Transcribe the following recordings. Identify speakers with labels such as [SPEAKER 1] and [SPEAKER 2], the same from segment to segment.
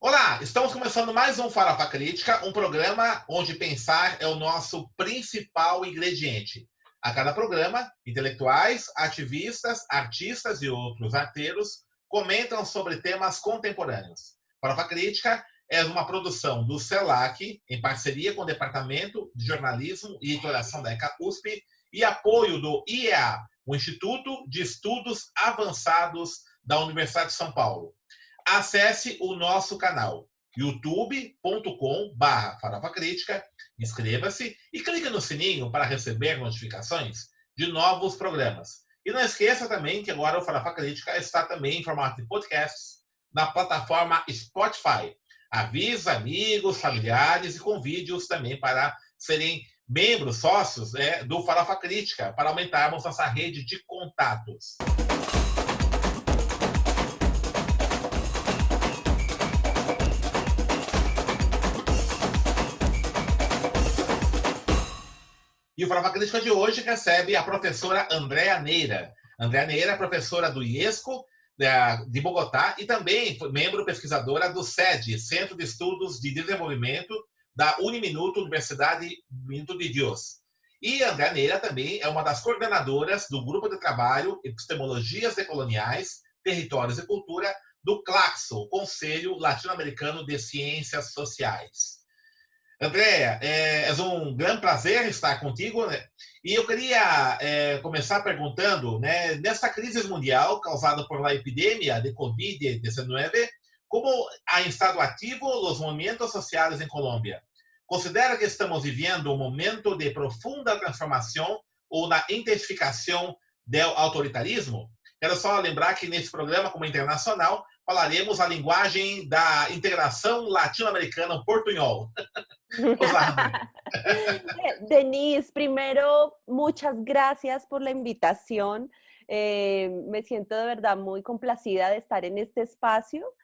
[SPEAKER 1] Olá, estamos começando mais um Farofa Crítica, um programa onde pensar é o nosso principal ingrediente. A cada programa, intelectuais, ativistas, artistas e outros arteiros comentam sobre temas contemporâneos. Farofa Crítica é uma produção do CELAC, em parceria com o Departamento de Jornalismo e Editoração da ECA USP, e apoio do IEA, o Instituto de Estudos Avançados da Universidade de São Paulo. Acesse o nosso canal youtube.com/Farofa Crítica, inscreva-se e clique no sininho para receber notificações de novos programas. E não esqueça também que agora o Farofa Crítica está também em formato de podcasts na plataforma Spotify. Avise amigos, familiares e convide-os também para serem membros, sócios do Farofa Crítica, para aumentarmos nossa rede de contatos. E o Farofa Crítica de hoje recebe a professora Andréa Neira. Andréa Neira é professora do IESCO, de Bogotá, e também foi membro pesquisadora do SED, Centro de Estudos de Desenvolvimento da Uniminuto, Universidade Minuto de Deus. E Andréa Neira também é uma das coordenadoras do Grupo de Trabalho Epistemologias Decoloniais, Territórios e Cultura, do CLACSO, Conselho Latino-Americano de Ciências Sociais. Andréa, é um grande prazer estar contigo, né? E eu queria começar perguntando, né, nesta crise mundial causada por uma epidemia de Covid-19, como ha estado ativo os movimentos sociais em Colômbia? Considera que estamos vivendo um momento de profunda transformação ou da intensificação do autoritarismo? Quero só lembrar que nesse programa, como internacional, falaremos a linguagem da integração latino-americana, o portunhol. Olá, André.
[SPEAKER 2] Denise, primero, muchas gracias por la invitación. Me siento de verdad muy complacida de estar en este espacio.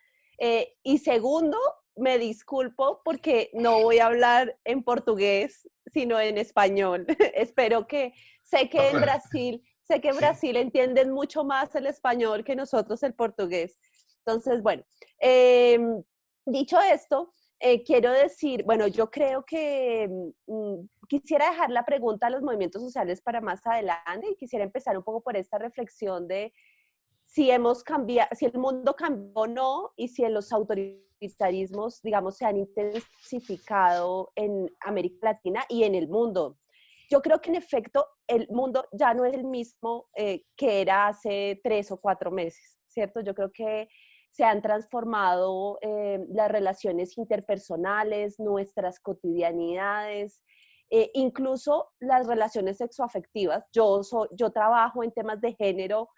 [SPEAKER 2] Y segundo, me disculpo porque no voy a hablar en portugués, sino en español. Espero que, sé que en
[SPEAKER 1] Sí.
[SPEAKER 2] Brasil entienden mucho más el español que nosotros el portugués. Entonces, bueno, eh, dicho esto, quiero decir, bueno, yo creo que quisiera dejar la pregunta a los movimientos sociales para más adelante y quisiera empezar un poco por esta reflexión de si hemos cambiado, si el mundo cambió o no y si los autoritarismos, digamos, se han intensificado en América Latina y en el mundo. Yo creo que en efecto el mundo ya no es el mismo que era hace 3 o 4 meses, ¿cierto? Yo creo que se han transformado las relaciones interpersonales, nuestras cotidianidades, incluso las relaciones sexoafectivas. Yo trabajo en temas de género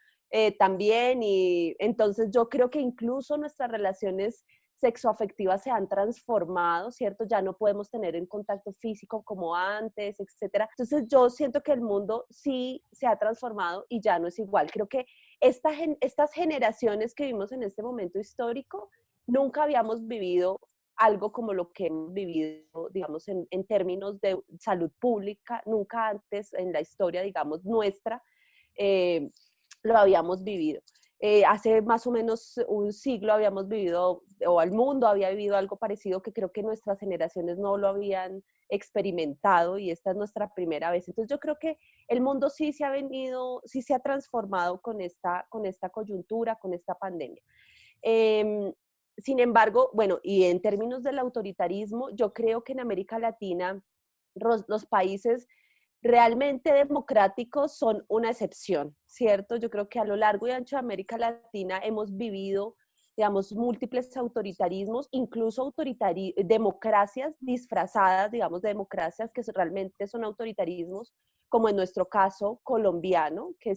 [SPEAKER 2] también y entonces yo creo que incluso nuestras relaciones sexoafectivas se han transformado, ¿cierto? Ya no podemos tener un contacto físico como antes, etcétera. Entonces yo siento que el mundo sí se ha transformado y ya no es igual. Creo que estas generaciones que vivimos en este momento histórico, nunca habíamos vivido algo como lo que hemos vivido, digamos, en términos de salud pública, nunca antes en la historia, digamos, nuestra, lo habíamos vivido. Hace más o menos un siglo habíamos vivido, o el mundo había vivido algo parecido que creo que nuestras generaciones no lo habían experimentado y esta es nuestra primera vez. Entonces yo creo que el mundo sí se ha transformado con esta coyuntura, con esta pandemia. Sin embargo, bueno, y en términos del autoritarismo, yo creo que en América Latina los países realmente democráticos son una excepción, ¿cierto? Yo creo que a lo largo y ancho de América Latina hemos vivido, digamos, múltiples autoritarismos, incluso democracias disfrazadas, digamos, de democracias que realmente son autoritarismos, como en nuestro caso colombiano, que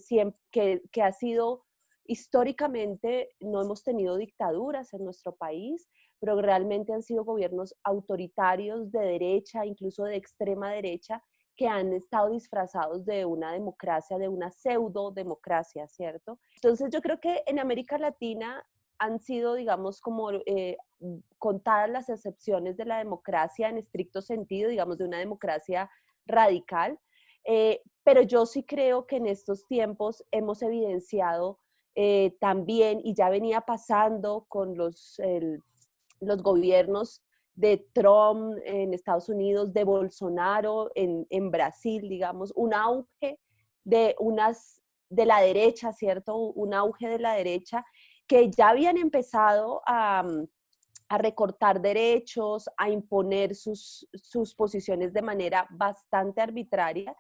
[SPEAKER 2] ha sido históricamente, no hemos tenido dictaduras en nuestro país, pero realmente han sido gobiernos autoritarios de derecha, incluso de extrema derecha, que han estado disfrazados de una democracia, de una pseudo democracia, ¿cierto? Entonces yo creo que en América Latina han sido, digamos, como contadas las excepciones de la democracia en estricto sentido, digamos, de una democracia radical, pero yo sí creo que en estos tiempos hemos evidenciado también, y ya venía pasando con los gobiernos de Trump en Estados Unidos, de Bolsonaro en Brasil, digamos, un auge de la derecha, ¿cierto? Un auge de la derecha que ya habían empezado a recortar derechos, a imponer sus posiciones de manera bastante arbitraria.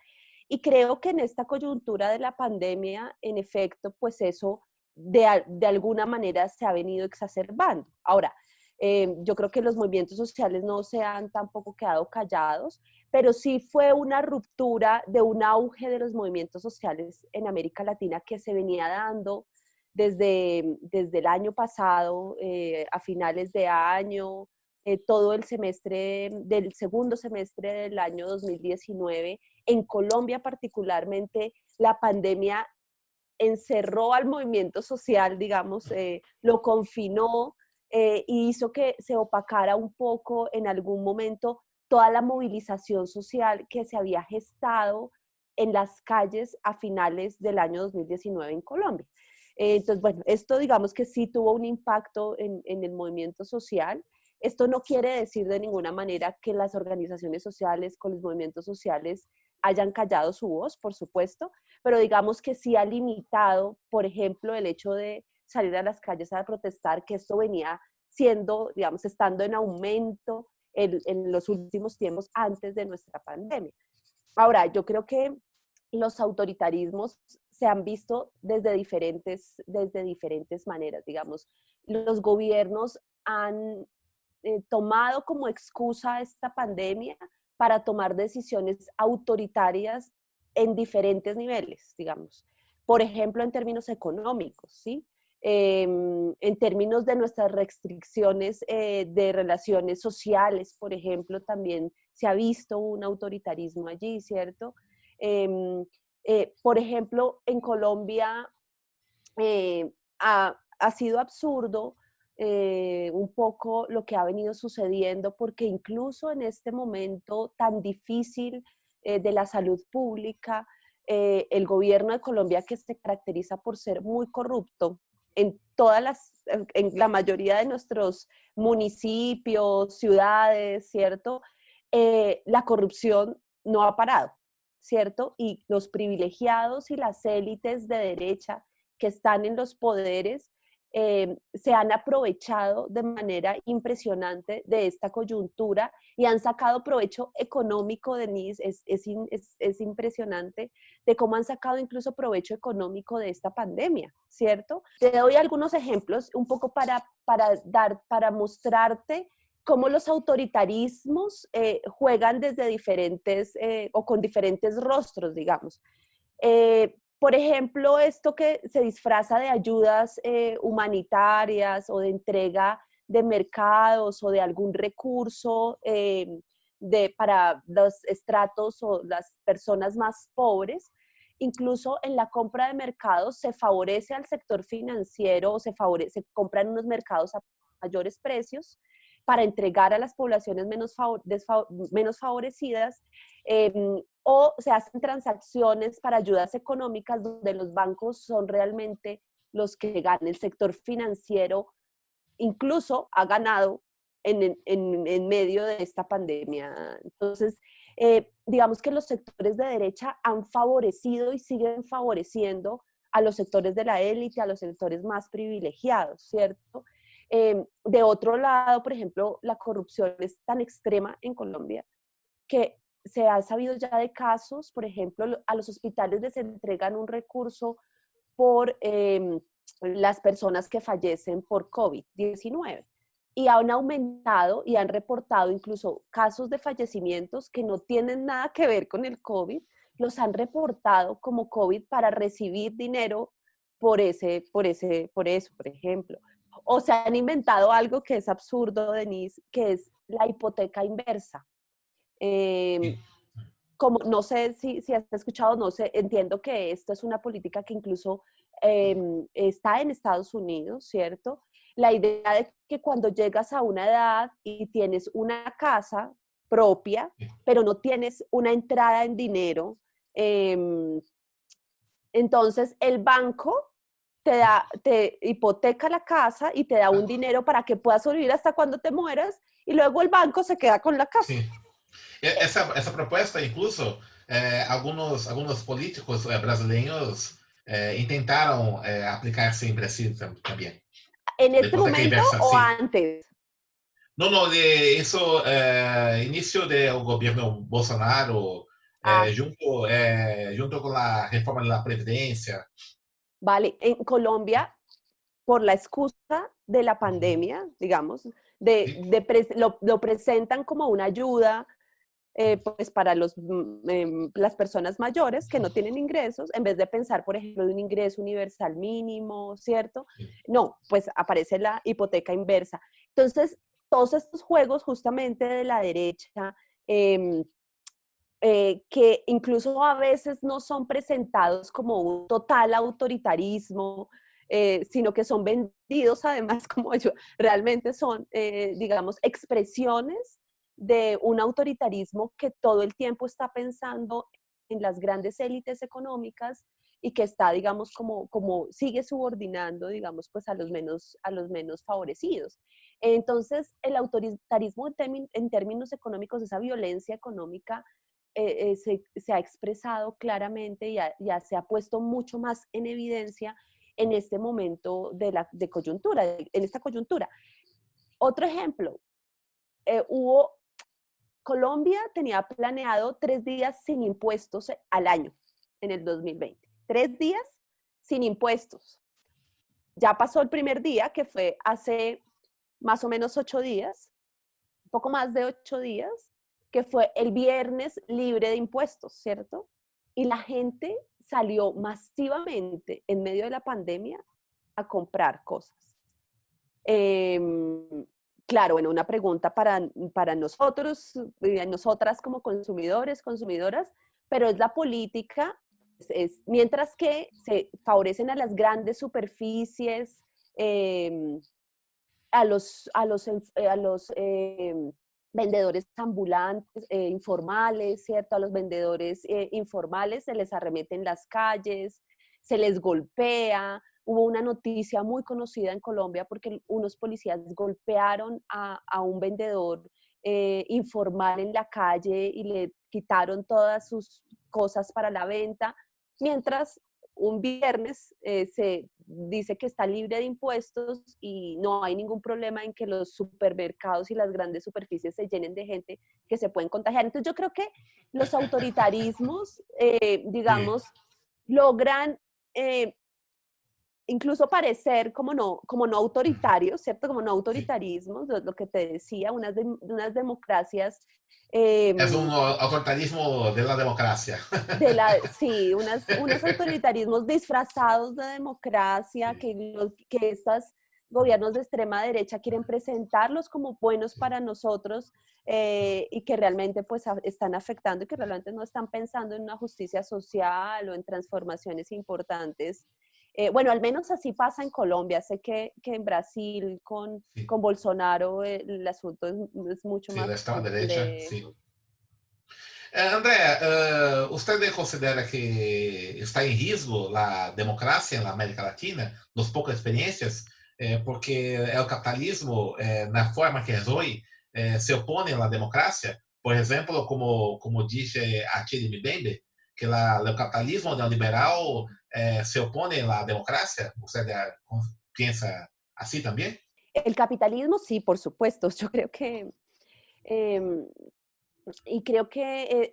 [SPEAKER 2] Y creo que en esta coyuntura de la pandemia, en efecto, pues eso de alguna manera se ha venido exacerbando. Ahora, yo creo que los movimientos sociales no se han tampoco quedado callados, pero sí fue una ruptura de un auge de los movimientos sociales en América Latina que se venía dando desde el año pasado, a finales de año, todo el semestre, del segundo semestre del año 2019. En Colombia particularmente, la pandemia encerró al movimiento social, digamos, lo confinó y hizo que se opacara un poco en algún momento toda la movilización social que se había gestado en las calles a finales del año 2019 en Colombia. Entonces, bueno, esto digamos que sí tuvo un impacto en el movimiento social. Esto no quiere decir de ninguna manera que las organizaciones sociales con los movimientos sociales hayan callado su voz, por supuesto, pero digamos que sí ha limitado, por ejemplo, el hecho de salir a las calles a protestar, que esto venía siendo, digamos, estando en aumento en los últimos tiempos antes de nuestra pandemia. Ahora, yo creo que los autoritarismos se han visto desde diferentes maneras, digamos. Los gobiernos han tomado como excusa esta pandemia para tomar decisiones autoritarias en diferentes niveles, digamos. Por ejemplo, en términos económicos, ¿sí? En términos de nuestras restricciones de relaciones sociales, por ejemplo, también se ha visto un autoritarismo allí, ¿cierto? Por ejemplo, en Colombia ha sido absurdo un poco lo que ha venido sucediendo, porque incluso en este momento tan difícil de la salud pública, el gobierno de Colombia, que se caracteriza por ser muy corrupto en la mayoría de nuestros municipios, ciudades, ¿cierto? La corrupción no ha parado, ¿cierto? Y los privilegiados y las élites de derecha que están en los poderes se han aprovechado de manera impresionante de esta coyuntura y han sacado provecho económico, Denise. Es impresionante de cómo han sacado incluso provecho económico de esta pandemia, ¿cierto? Te doy algunos ejemplos un poco para mostrarte cómo los autoritarismos juegan desde diferentes o con diferentes rostros, digamos. Por ejemplo, esto que se disfraza de ayudas humanitarias o de entrega de mercados o de algún recurso para los estratos o las personas más pobres, incluso en la compra de mercados se favorece al sector financiero o se compran unos mercados a mayores precios para entregar a las poblaciones menos favorecidas, o se hacen transacciones para ayudas económicas donde los bancos son realmente los que ganan. El sector financiero incluso ha ganado en medio de esta pandemia. Entonces, digamos que los sectores de derecha han favorecido y siguen favoreciendo a los sectores de la élite, a los sectores más privilegiados, ¿cierto? De otro lado, por ejemplo, la corrupción es tan extrema en Colombia que se ha sabido ya de casos, por ejemplo, a los hospitales les entregan un recurso por las personas que fallecen por COVID-19 y han aumentado y han reportado incluso casos de fallecimientos que no tienen nada que ver con el COVID, los han reportado como COVID para recibir dinero por eso, por ejemplo. O se han inventado algo que es absurdo, Denise, que es la hipoteca inversa. Como no sé si has escuchado, no sé, entiendo que esto es una política que incluso está en Estados Unidos, ¿cierto? La idea de que cuando llegas a una edad y tienes una casa propia, pero no tienes una entrada en dinero, entonces el banco te hipoteca la casa y te da un dinero para que puedas sobrevivir hasta cuando te mueras y luego el banco se queda con la casa.
[SPEAKER 1] Sim. Essa proposta, incluso, algunos políticos brasileños intentaram aplicar-se em Brasil também.
[SPEAKER 2] ¿En
[SPEAKER 1] De
[SPEAKER 2] este
[SPEAKER 1] hipoteca
[SPEAKER 2] momento
[SPEAKER 1] inversa,
[SPEAKER 2] o
[SPEAKER 1] sim.
[SPEAKER 2] antes?
[SPEAKER 1] Não, não, isso, início do governo Bolsonaro,
[SPEAKER 2] Ah,
[SPEAKER 1] junto com a reforma da Previdência.
[SPEAKER 2] vale. En Colombia, por la excusa de la
[SPEAKER 1] Uhum.
[SPEAKER 2] pandemia, digamos,
[SPEAKER 1] Sim,
[SPEAKER 2] lo presentan como una ayuda pues para las personas mayores que no tienen ingresos, en vez de pensar, por ejemplo, de un ingreso universal mínimo, ¿cierto?
[SPEAKER 1] sim,
[SPEAKER 2] No, pues aparece la hipoteca inversa. Entonces, todos estos juegos justamente de la derecha, eh, que incluso a veces no son presentados como un total autoritarismo, sino que son vendidos además como ellos, realmente son, digamos, expresiones de un autoritarismo que todo el tiempo está pensando en las grandes élites económicas y que está, digamos, como sigue subordinando, digamos, pues a los menos favorecidos. Entonces, el autoritarismo en términos económicos, esa violencia económica, se ha expresado claramente y ya se ha puesto mucho más en evidencia en este momento de coyuntura, en esta coyuntura. Otro ejemplo, hubo, Colombia tenía planeado 3 días sin impuestos al año en el 2020. 3 días sin impuestos. Ya pasó el primer día, que fue hace más o menos 8 días, un poco más de 8 días, que fue el viernes libre de impuestos, ¿cierto? Y la gente salió masivamente en medio de la pandemia a comprar cosas. Eh, claro, bueno, una pregunta para nosotros, nosotras como consumidores, consumidoras, pero es la política, mientras que se favorecen a las grandes superficies, eh, a los vendedores ambulantes, informales, ¿cierto? A los vendedores informales se les arremete en las calles, se les golpea. Hubo una noticia muy conocida en Colombia porque unos policías golpearon a un vendedor informal en la calle y le quitaron todas sus cosas para la venta, mientras un viernes se dice que está libre de impuestos y no hay ningún problema en que los supermercados y las grandes superficies se llenen de gente que se pueden contagiar. Entonces yo creo que los autoritarismos,
[SPEAKER 1] sim.
[SPEAKER 2] digamos, logran incluso parecer como no autoritarios, ¿cierto? Como no
[SPEAKER 1] Sim.
[SPEAKER 2] autoritarismos, lo que te decía, unas democracias
[SPEAKER 1] É
[SPEAKER 2] eh,
[SPEAKER 1] um autoritarismo da democracia.
[SPEAKER 2] sí, unos autoritarismos disfrazados de democracia
[SPEAKER 1] Sim,
[SPEAKER 2] que estos gobiernos de extrema derecha quieren presentarlos como buenos
[SPEAKER 1] sim.
[SPEAKER 2] para nosotros y que realmente pues están afectando y que realmente no están pensando en una justicia social o en transformaciones importantes. Bueno, al menos así pasa en Colombia. Sé que en Brasil
[SPEAKER 1] Sim.
[SPEAKER 2] con Bolsonaro el asunto es mucho
[SPEAKER 1] Sim,
[SPEAKER 2] más
[SPEAKER 1] da extrema-direita, sim.
[SPEAKER 2] complejo.
[SPEAKER 1] André, você considera que está em risco a democracia na América Latina, nas poucas experiências, porque o capitalismo, na forma que é hoje, se opõe à democracia? Por exemplo, como disse Achille Mbembe, que o capitalismo neoliberal se opõe à democracia. Você pensa assim também?
[SPEAKER 2] El capitalismo, sí, por supuesto. Yo creo que eh, y creo que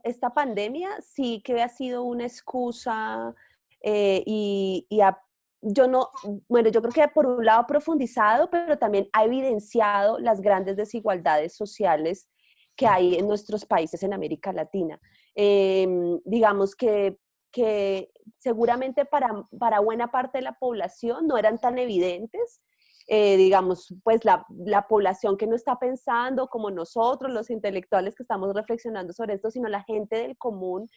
[SPEAKER 2] esta pandemia sí que ha sido una excusa yo no, bueno, yo creo que por un lado ha profundizado, pero también ha evidenciado las grandes desigualdades sociales que hay en nuestros países en América Latina. Digamos que seguramente para buena parte de la población no eran tan evidentes, digamos, pues la población que no está pensando como nosotros, los intelectuales que estamos reflexionando sobre esto, sino la gente del común,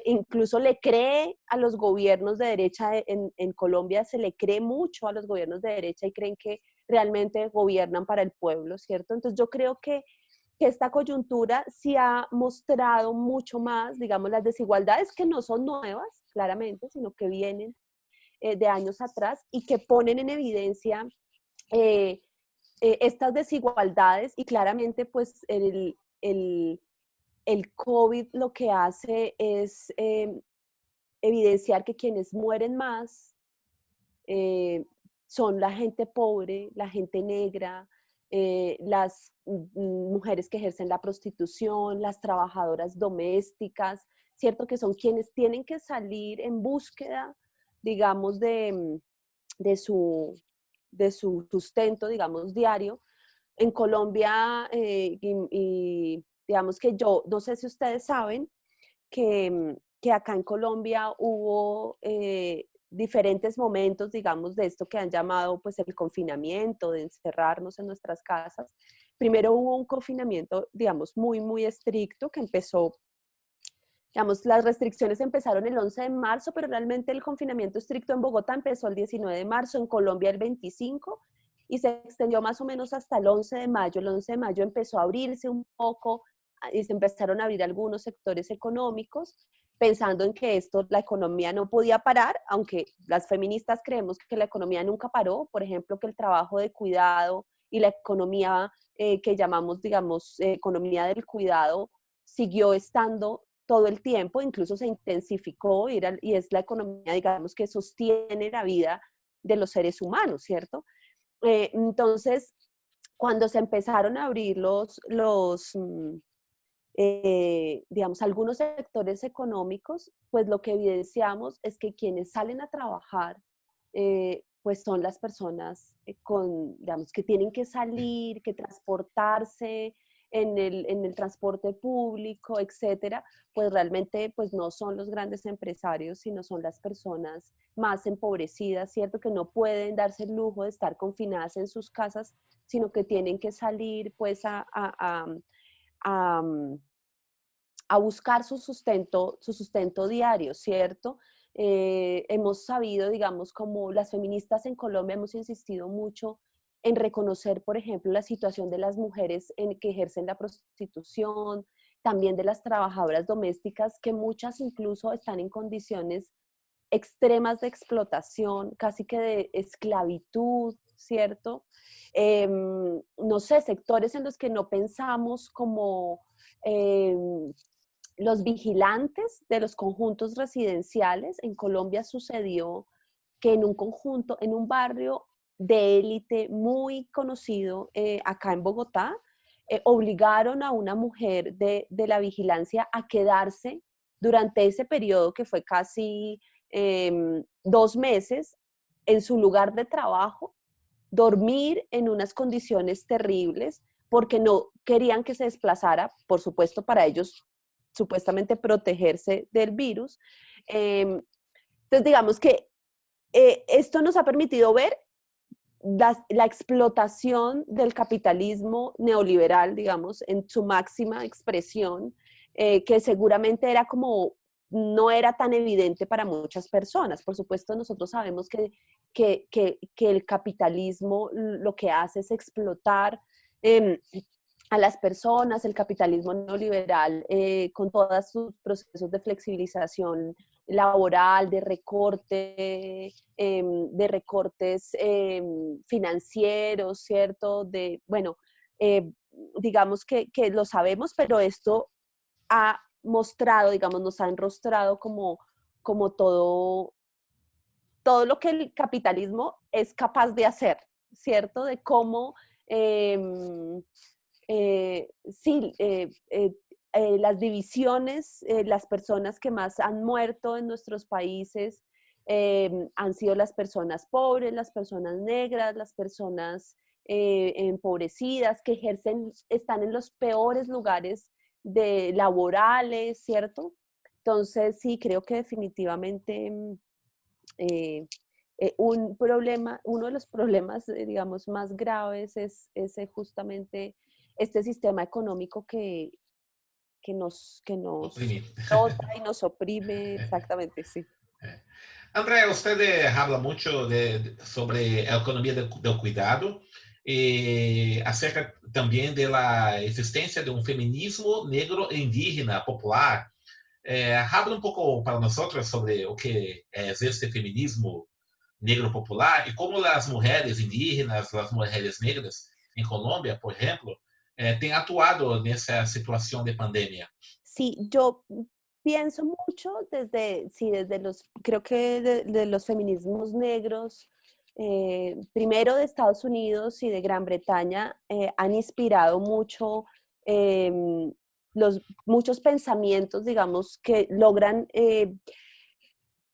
[SPEAKER 2] incluso le cree a los gobiernos de derecha en Colombia, se le cree mucho a los gobiernos de derecha y creen que realmente gobiernan para el pueblo, ¿cierto? Entonces yo creo que que esta coyuntura sí ha mostrado mucho más, digamos, las desigualdades que no son nuevas, claramente, sino que vienen de años atrás y que ponen en evidencia eh, estas desigualdades y claramente pues el COVID lo que hace es evidenciar que quienes mueren más son la gente pobre, la gente negra, las mujeres que ejercen la prostitución, las trabajadoras domésticas, ¿cierto? Que son quienes tienen que salir en búsqueda, digamos, de su, de su sustento, digamos, diario. En Colombia, digamos que yo, no sé si ustedes saben, que acá en Colombia hubo diferentes momentos, digamos, de esto que han llamado pues el confinamiento, de encerrarnos en nuestras casas. Primero hubo un confinamiento, digamos, muy, muy estricto que empezó, digamos, las restricciones empezaron el 11 de marzo, pero realmente el confinamiento estricto en Bogotá empezó el 19 de marzo, en Colombia el 25 y se extendió más o menos hasta el 11 de mayo. El 11 de mayo empezó a abrirse un poco y se empezaron a abrir algunos sectores económicos, pensando en que esto, la economía no podía parar, aunque las feministas creemos que la economía nunca paró, por ejemplo, que el trabajo de cuidado y la economía que llamamos, digamos, economía del cuidado, siguió estando todo el tiempo, incluso se intensificó y es la economía, digamos, que sostiene la vida de los seres humanos, ¿cierto? Entonces, cuando se empezaron a abrir digamos, algunos sectores económicos, pues lo que evidenciamos es que quienes salen a trabajar, pues son las personas digamos, que tienen que salir, que transportarse en el transporte público, etcétera, pues realmente pues no son los grandes empresarios, sino son las personas más empobrecidas, ¿cierto? Que no pueden darse el lujo de estar confinadas en sus casas, sino que tienen que salir pues a, a buscar su sustento diario, ¿cierto? Hemos sabido, digamos, como las feministas en Colombia hemos insistido mucho en reconocer, por ejemplo, la situación de las mujeres que ejercen la prostitución, también de las trabajadoras domésticas, que muchas incluso están en condiciones extremas de explotación, casi que de esclavitud, ¿cierto? No sé, sectores en los que no pensamos como los vigilantes de los conjuntos residenciales. En Colombia sucedió que en un conjunto, en un barrio de élite muy conocido acá en Bogotá, obligaron a una mujer de la vigilancia a quedarse durante ese periodo que fue casi 2 meses en su lugar de trabajo, dormir en unas condiciones terribles porque no querían que se desplazara, por supuesto, para ellos supuestamente protegerse del virus. Entonces, digamos que esto nos ha permitido ver la explotación del capitalismo neoliberal, digamos, en su máxima expresión, que seguramente era como, no era tan evidente para muchas personas. Por supuesto, nosotros sabemos que el capitalismo lo que hace es explotar a las personas, el capitalismo neoliberal, con todos sus procesos de flexibilización laboral, de recortes financieros, ¿cierto? Bueno, digamos que lo sabemos, pero esto ha mostrado, digamos, nos ha enrostrado como todo lo que el capitalismo es capaz de hacer, ¿cierto? De cómo, sí, las divisiones, las personas que más han muerto en nuestros países han sido las personas pobres, las personas negras, las personas empobrecidas, que están en los peores lugares laborales, ¿cierto? Entonces, sí, creo que definitivamente uno de los problemas, digamos, más graves es justamente este sistema económico que nos
[SPEAKER 1] Oprimir.
[SPEAKER 2] explota y nos oprime, exactamente, sí.
[SPEAKER 1] André, usted habla mucho sobre a economia do cuidado. acerca também da existência de um feminismo negro e indígena popular. Habla um pouco para nós sobre o que é este feminismo negro popular e como as mulheres indígenas, as mulheres negras em Colômbia, por exemplo, têm atuado nessa situação de pandemia.
[SPEAKER 2] Sí, yo pienso mucho desde, sí, desde los, creo que de los feminismos negros, primero de Estados Unidos y de Gran Bretaña, han inspirado mucho muchos pensamientos, digamos, que logran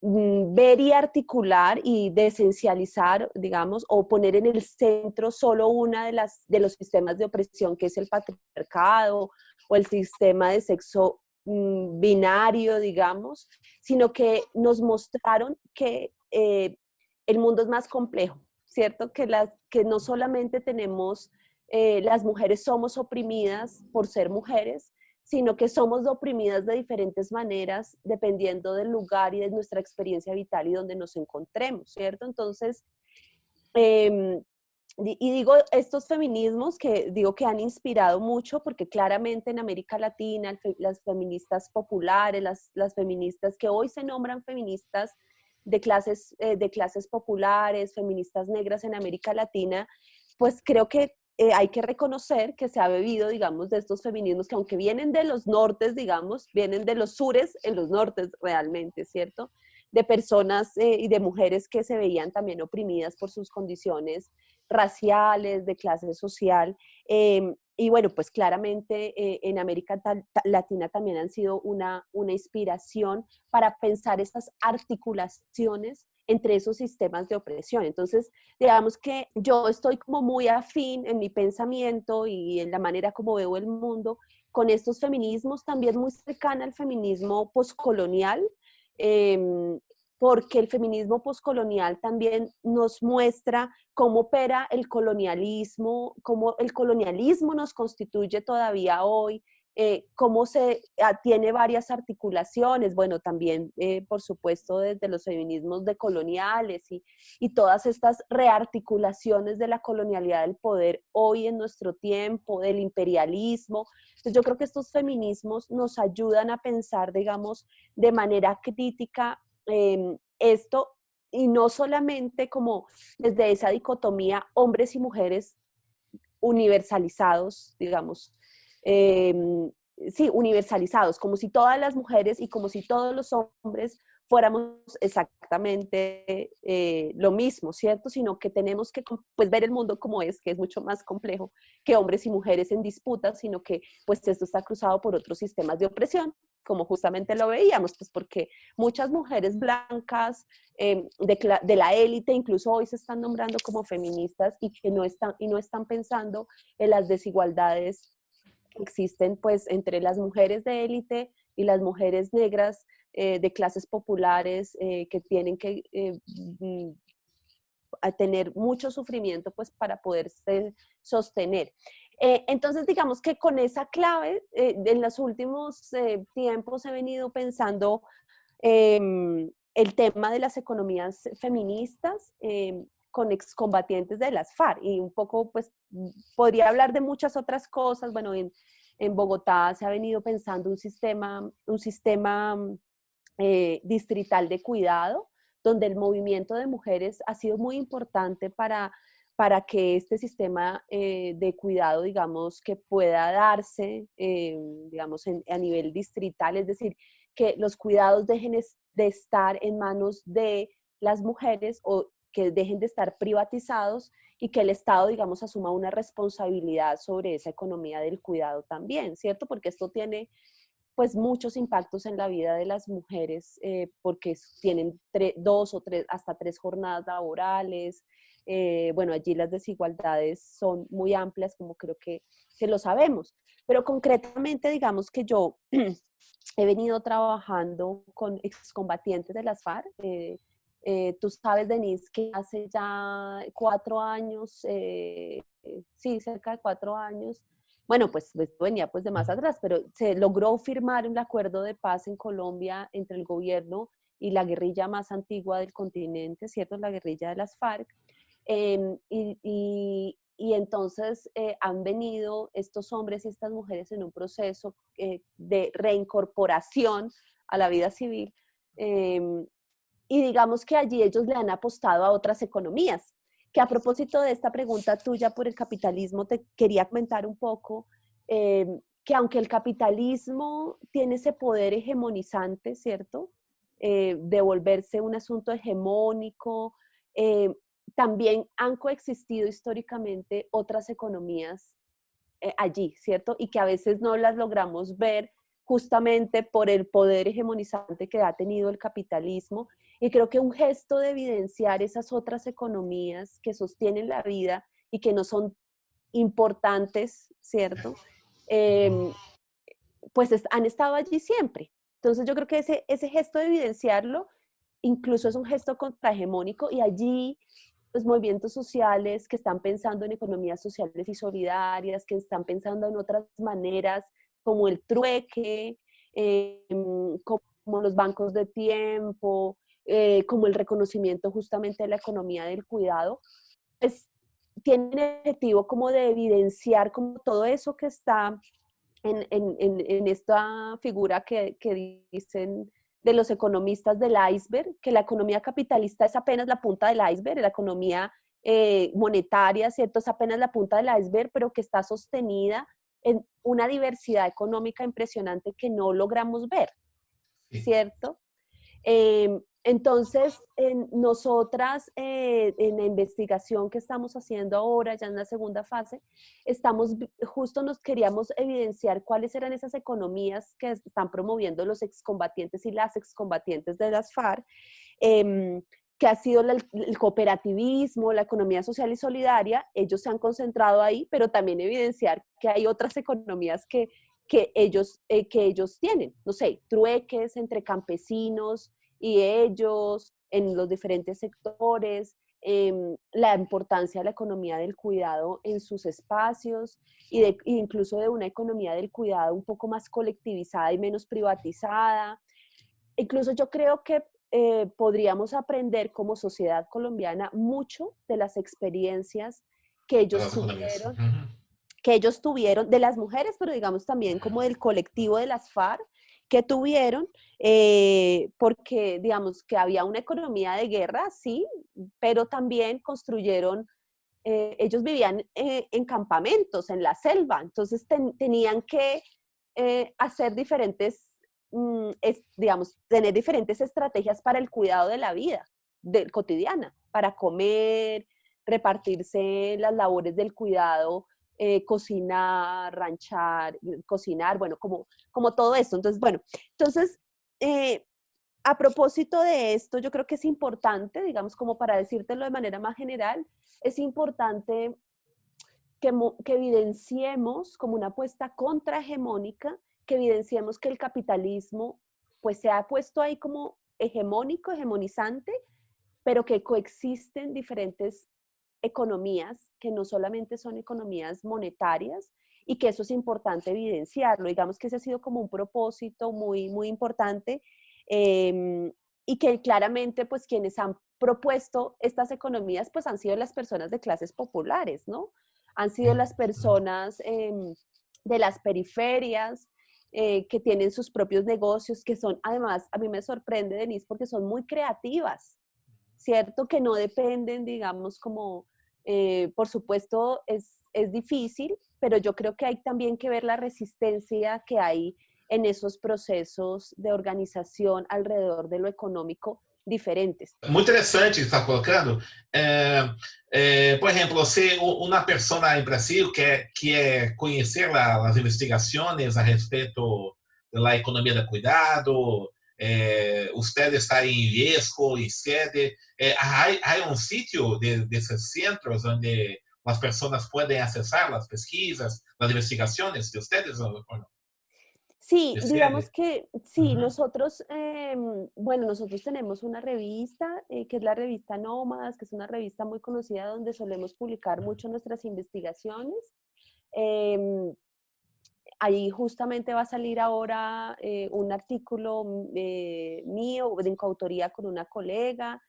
[SPEAKER 2] ver y articular y desesencializar, digamos, o poner en el centro solo una de los sistemas de opresión, que es el patriarcado o el sistema de sexo binario, digamos, sino que nos mostraron que el mundo es más complejo, ¿cierto? Que no solamente tenemos, las mujeres somos oprimidas por ser mujeres, sino que somos oprimidas de diferentes maneras dependiendo del lugar y de nuestra experiencia vital y donde nos encontremos, ¿cierto? Entonces, eh, y digo estos feminismos que digo que han inspirado mucho porque claramente en América Latina las feministas populares, las feministas que hoy se nombran feministas de clases populares, feministas negras en América Latina, pues creo que hay que reconocer que se ha bebido, digamos, de estos feminismos que aunque vienen de los nortes, digamos, vienen de los sures en los nortes realmente, ¿cierto? De personas y de mujeres que se veían también oprimidas por sus condiciones raciales, de clase social. Y bueno, pues claramente en América Latina también han sido una inspiración para pensar estas articulaciones entre esos sistemas de opresión. Entonces, digamos que yo estoy como muy afín en mi pensamiento y en la manera como veo el mundo con estos feminismos, también muy cercana al feminismo poscolonial, eh, porque el feminismo poscolonial también nos muestra cómo opera el colonialismo, cómo el colonialismo nos constituye todavía hoy, cómo tiene varias articulaciones, bueno, también, por supuesto, desde los feminismos decoloniales y todas estas rearticulaciones de la colonialidad del poder hoy en nuestro tiempo, del imperialismo. Entonces, yo creo que estos feminismos nos ayudan a pensar, digamos, de manera crítica esto, y no solamente como desde esa dicotomía hombres y mujeres universalizados, digamos, eh, sí, universalizados, como si todas las mujeres y como si todos los hombres fuéramos exactamente lo mismo, ¿cierto? Sino que tenemos que pues, ver el mundo como es, que es mucho más complejo que hombres y mujeres en disputa, sino que pues esto está cruzado por otros sistemas de opresión, como justamente lo veíamos, pues porque muchas mujeres blancas de la élite, incluso hoy se están nombrando como feministas y que no están pensando en las desigualdades que existen pues entre las mujeres de élite y las mujeres negras de clases populares que tienen que a tener mucho sufrimiento pues para poderse sostener. Entonces, digamos que con esa clave, en los últimos tiempos he venido pensando el tema de las economías feministas con excombatientes de las FARC y un poco, pues, podría hablar de muchas otras cosas. Bueno, en Bogotá se ha venido pensando un sistema distrital de cuidado, donde el movimiento de mujeres ha sido muy importante para que este sistema de cuidado, digamos, que pueda darse, digamos, a nivel distrital, es decir, que los cuidados dejen de estar en manos de las mujeres o que dejen de estar privatizados y que el Estado, digamos, asuma una responsabilidad sobre esa economía del cuidado también, ¿cierto? Porque esto tiene pues muchos impactos en la vida de las mujeres porque tienen dos o tres, hasta tres jornadas laborales. Bueno, allí las desigualdades son muy amplias, como creo que lo sabemos. Pero concretamente, digamos que yo he venido trabajando con excombatientes de las FARC. Tú sabes, Denise, que hace ya 4 años, sí, cerca de 4 años, bueno, pues venía pues de más atrás, pero se logró firmar un acuerdo de paz en Colombia entre el gobierno y la guerrilla más antigua del continente, ¿cierto? La guerrilla de las FARC. y entonces han venido estos hombres y estas mujeres en un proceso de reincorporación a la vida civil. Y digamos que allí ellos le han apostado a otras economías. Que a propósito de esta pregunta tuya por el capitalismo, te quería comentar un poco que aunque el capitalismo tiene ese poder hegemonizante, ¿cierto? De volverse un asunto hegemónico, también han coexistido históricamente otras economías allí, ¿cierto? Y que a veces no las logramos ver justamente por el poder hegemonizante que ha tenido el capitalismo. Y creo que un gesto de evidenciar esas otras economías que sostienen la vida y que no son importantes, ¿cierto? Pues han estado allí siempre. Entonces yo creo que ese gesto de evidenciarlo incluso es un gesto contrahegemónico y allí los movimientos sociales que están pensando en economías sociales y solidarias, que están pensando en otras maneras como el trueque, como los bancos de tiempo, como el reconocimiento justamente de la economía del cuidado, pues tienen el objetivo como de evidenciar como todo eso que está en esta figura que dicen de los economistas del iceberg, que la economía capitalista es apenas la punta del iceberg, la economía monetaria, ¿cierto? Es apenas la punta del iceberg, pero que está sostenida en una diversidad económica impresionante que no logramos ver, ¿cierto? Entonces, nosotras, en la investigación que estamos haciendo ahora, ya en la segunda fase, justo nos queríamos evidenciar cuáles eran esas economías que están promoviendo los excombatientes y las excombatientes de las FARC, que ha sido el cooperativismo, la economía social y solidaria. Ellos se han concentrado ahí, pero también evidenciar que hay otras economías que ellos tienen, no sé, trueques entre campesinos y ellos en los diferentes sectores, la importancia de la economía del cuidado en sus espacios incluso de una economía del cuidado un poco más colectivizada y menos privatizada. Incluso yo creo que podríamos aprender como sociedad colombiana mucho de las experiencias que ellos tuvieron de las mujeres, pero digamos también como del colectivo de las FARC que tuvieron, porque digamos que había una economía de guerra, sí, pero también construyeron, ellos vivían en campamentos, en la selva, entonces tenían que hacer digamos, tener diferentes estrategias para el cuidado de la vida cotidiana, para comer, repartirse las labores del cuidado, cocinar, ranchar, cocinar, bueno, como todo esto. Entonces, bueno, eh, a propósito de esto, yo creo que es importante, digamos, como para decírtelo de manera más general, es importante que evidenciemos como una apuesta contrahegemónica, que evidenciemos que el capitalismo pues se ha puesto ahí como hegemónico, hegemonizante, pero que coexisten diferentes economías que no solamente son economías monetarias y que eso es importante evidenciarlo. Digamos que ese ha sido como un propósito muy, muy importante y que claramente pues quienes han propuesto estas economías pues han sido las personas de clases populares, ¿no? Han sido las personas de las periferias, que tienen sus propios negocios, que son, además, a mí me sorprende, Denise, porque son muy creativas, ¿cierto? Que no dependen, digamos, como, por supuesto, es difícil, pero yo creo que hay también que ver la resistencia que hay en esos procesos de organización alrededor de lo económico diferentes.
[SPEAKER 1] Muito interessante que você está colocando. Por exemplo, se uma pessoa em Brasil quer conhecer as investigações a respeito da economia do cuidado, usted está em IESCO, em sede, há um sítio desses centros onde as pessoas podem acessar as pesquisas, as investigações de ustedes ou não?
[SPEAKER 2] Sí,
[SPEAKER 1] De
[SPEAKER 2] digamos
[SPEAKER 1] sede?
[SPEAKER 2] que sí,
[SPEAKER 1] Uhum.
[SPEAKER 2] nosotros, bueno, nosotros tenemos una revista que es la revista Nómadas, que es una revista muy conocida donde solemos publicar mucho nuestras investigaciones. Em, Ahí justamente va a salir ahora un artículo mío de coautoría con una colega.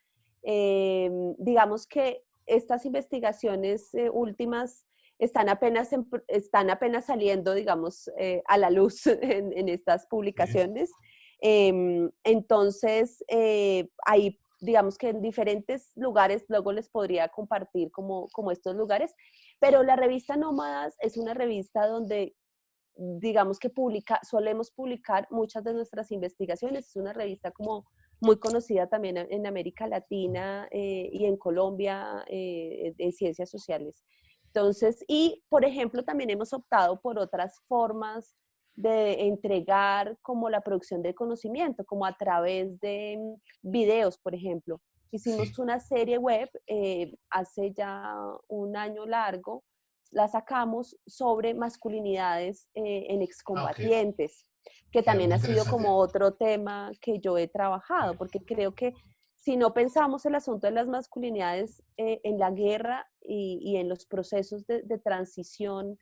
[SPEAKER 2] Digamos que estas investigaciones últimas están apenas saliendo, digamos, a la luz en estas publicaciones. Entonces, ahí, digamos que en diferentes lugares, luego les podría compartir como estos lugares, pero la revista Nómadas es una revista donde, digamos que solemos publicar muchas de nuestras investigaciones. Es una revista como muy conocida también en América Latina y en Colombia, de ciencias sociales. Entonces, y por ejemplo, también hemos optado por otras formas de entregar como la producción de conocimiento, como a través de videos, por ejemplo. Hicimos
[SPEAKER 1] Sí.
[SPEAKER 2] una serie web hace ya un año largo, la sacamos sobre masculinidades en
[SPEAKER 1] Ok.
[SPEAKER 2] excombatientes, que también
[SPEAKER 1] Muy
[SPEAKER 2] ha sido como
[SPEAKER 1] interesante.
[SPEAKER 2] otro tema que yo he trabajado, porque creo que si no pensamos el asunto de las masculinidades en la guerra y en los procesos de transición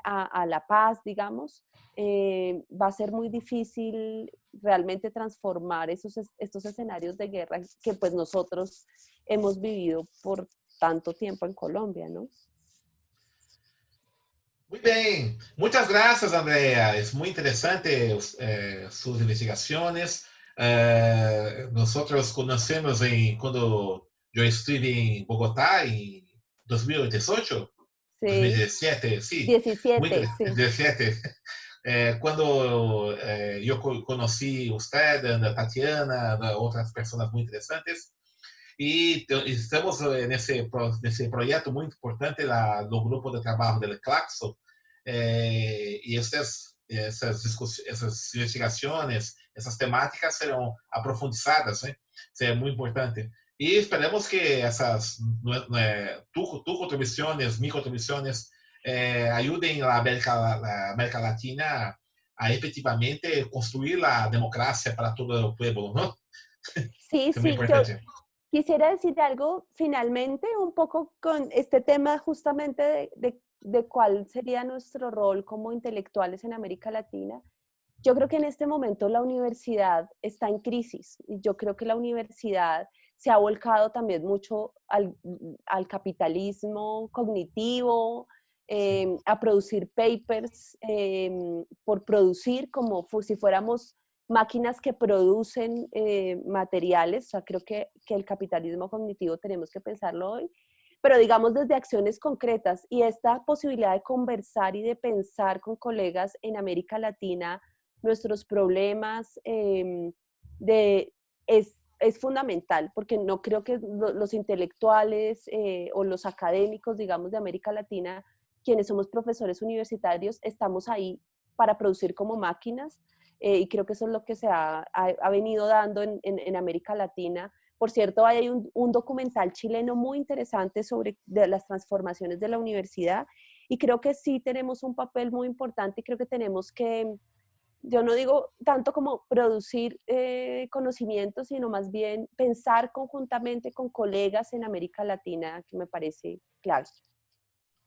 [SPEAKER 2] a la paz, digamos, va a ser muy difícil realmente transformar estos escenarios de guerra que pues nosotros hemos vivido por tanto tiempo en Colombia, ¿no?
[SPEAKER 1] Muy bien, muchas gracias, Andrea. Es muy interesante sus investigaciones. Nosotros conocemos cuando yo estuve en Bogotá en 2018,
[SPEAKER 2] Sí,
[SPEAKER 1] 2017, sí, muy
[SPEAKER 2] 17, sí.
[SPEAKER 1] 17. Cuando yo conocí usted, a Tatiana, a otras personas muy interesantes. E estamos nesse projeto muito importante lá no grupo de trabalho do Claxo, e essas investigações, essas temáticas serão aprofundizadas, né? Isso é muito importante. E esperamos que essas tu contribuições, minhas contribuições, ajudem a América Latina a efetivamente construir a democracia para todo o povo, não?
[SPEAKER 2] Sí,
[SPEAKER 1] Isso é muito
[SPEAKER 2] sí, yo
[SPEAKER 1] importante.
[SPEAKER 2] quisiera decir algo finalmente, un poco con este tema justamente de cuál sería nuestro rol como intelectuales en América Latina. Yo creo que en este momento la universidad está en crisis y yo creo que la universidad se ha volcado también mucho al capitalismo cognitivo,
[SPEAKER 1] Sim.
[SPEAKER 2] a producir papers por producir como si fuéramos máquinas que producen materiales. O sea, creo que el capitalismo cognitivo tenemos que pensarlo hoy, pero digamos desde acciones concretas y esta posibilidad de conversar y de pensar con colegas en América Latina nuestros problemas es fundamental, porque no creo que los intelectuales o los académicos, digamos, de América Latina, quienes somos profesores universitarios, estamos ahí para producir como máquinas, y creo que eso es lo que se ha venido dando en América Latina. Por cierto, hay un documental chileno muy interesante sobre las transformaciones de la universidad, y creo que sí tenemos un papel muy importante y creo que tenemos que, yo no digo tanto como producir conocimiento, sino más bien pensar conjuntamente con colegas en América Latina, que me parece claro.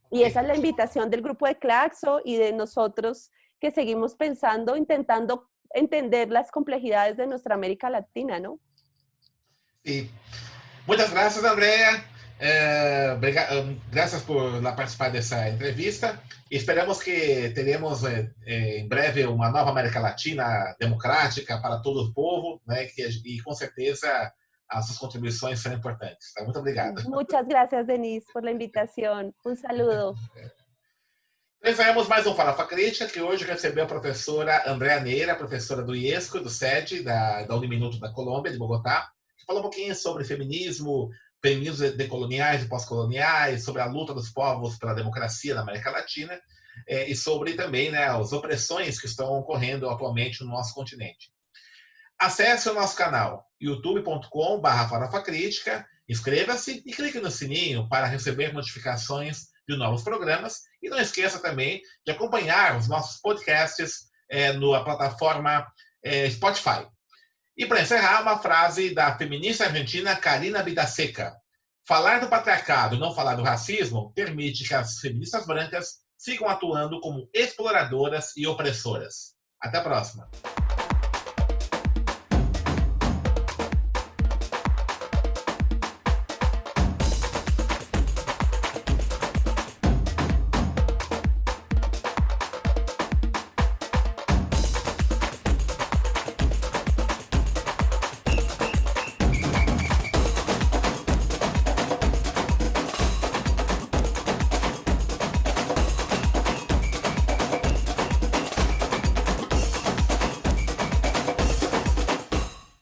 [SPEAKER 2] Y esa es la invitación del grupo de Claxo y de nosotros que seguimos pensando, intentando entender las complejidades de nuestra América Latina, ¿no?
[SPEAKER 1] Sí. Muchas gracias, Andrea. Gracias por participar dessa entrevista. Esperamos que teremos em breve uma nova América Latina democrática para todo o povo, né? E com certeza as suas contribuições serão importantes. Tá? Muito obrigado.
[SPEAKER 2] Muchas gracias, Denise, por la invitación. Un saludo.
[SPEAKER 1] Encerramos mais um Farofa Crítica, que hoje recebeu a professora Andrea Neira, professora do IESCO, do SED, da Uniminuto da Colômbia, de Bogotá, que falou um pouquinho sobre feminismos decoloniais e pós-coloniais, sobre a luta dos povos pela democracia na América Latina, e sobre também, né, as opressões que estão ocorrendo atualmente no nosso continente. Acesse o nosso canal youtube.com/farofacrítica, inscreva-se e clique no sininho para receber notificações de novos programas. E não esqueça também de acompanhar os nossos podcasts na plataforma Spotify. E para encerrar, uma frase da feminista argentina Karina Vidaseca. Falar do patriarcado e não falar do racismo permite que as feministas brancas sigam atuando como exploradoras e opressoras. Até a próxima!